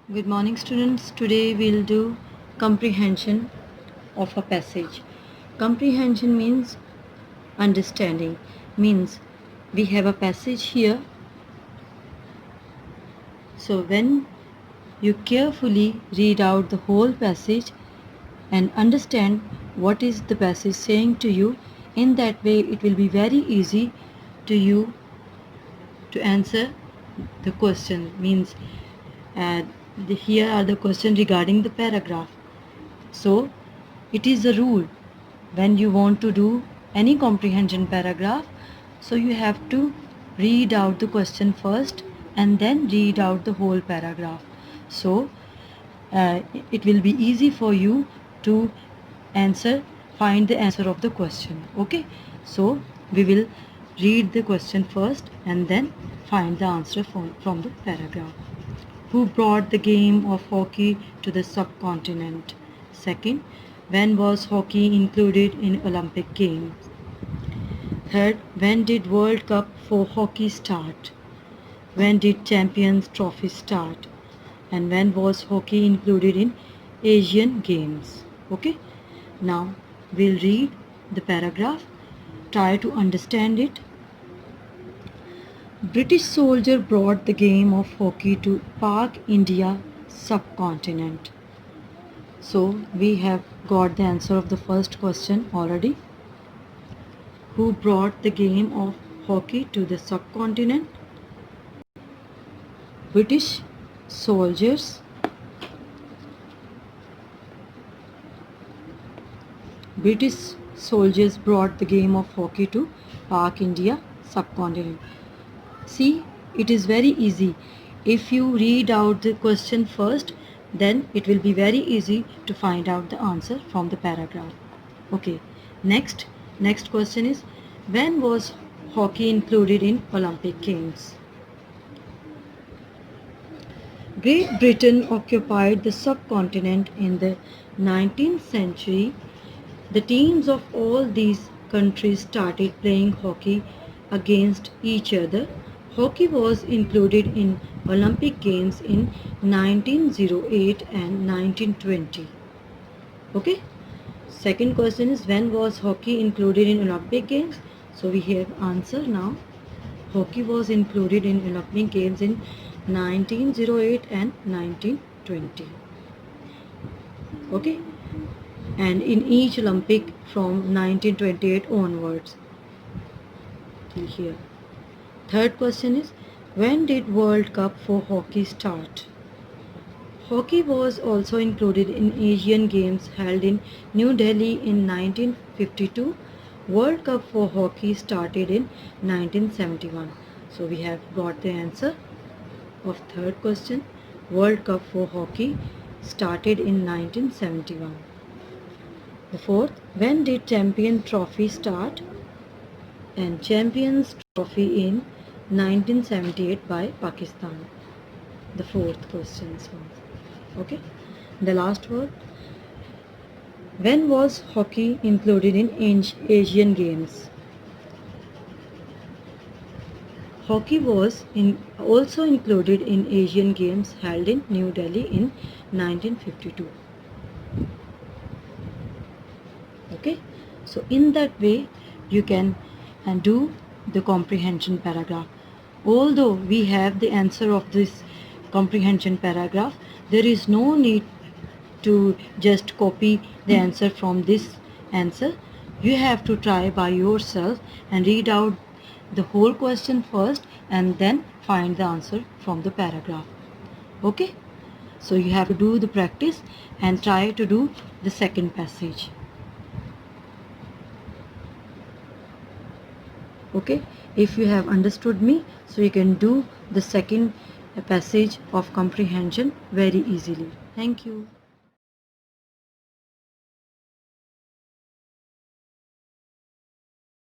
Good morning, students. Today we'll do comprehension of a passage. Comprehension means understanding, means we have a passage here. So when you carefully read out the whole passage and understand what is the passage saying to you, in that way it will be very easy to you to answer the question. Means here are the question regarding the paragraph. So it is a rule when you want to do any comprehension paragraph, so you have to read out the question first and then read out the whole paragraph. So it will be easy for you to find the answer of the question. Okay, so we will read the question first and then find the answer from the paragraph. Who brought the game of hockey to the subcontinent? Second, when was hockey included in Olympic Games? Third, when did World Cup for hockey start? When did Champions Trophy start? And when was hockey included in Asian Games? Okay, now we'll read the paragraph, try to understand it. British soldier brought the game of hockey to Pak India subcontinent. So we have got the answer of the first question already. Who brought the game of hockey to the subcontinent? British soldiers. British soldiers brought the game of hockey to Pak India subcontinent. See, it is very easy. If you read out the question first, then it will be very easy to find out the answer from the paragraph. Okay, next question is, when was hockey included in Olympic Games? Great Britain occupied the subcontinent in the 19th century. The teams of all these countries started playing hockey against each other. Hockey was included in Olympic Games in 1908 and 1920. Okay. Second question is, when was hockey included in Olympic Games? So we have answer now. Hockey was included in Olympic Games in 1908 and 1920. Okay. And in each Olympic from 1928 onwards till here. Third question is, when did World Cup for hockey start? Hockey was also included in Asian Games held in New Delhi in 1952. World Cup for hockey started in 1971. So we have got the answer of third question. World Cup for hockey started in 1971. The fourth, when did Champion Trophy start? And Champions Trophy in 1978 by Pakistan. The fourth question. Okay. The last word. When was hockey included in Asian Games? Hockey was also included in Asian Games held in New Delhi in 1952. Okay. So in that way you can do the comprehension paragraph. Although we have the answer of this comprehension paragraph, there is no need to just copy the answer from this answer. You have to try by yourself and read out the whole question first and then find the answer from the paragraph. Okay? So you have to do the practice and try to do the second passage. Okay, if you have understood me, so you can do the second passage of comprehension very easily. Thank you.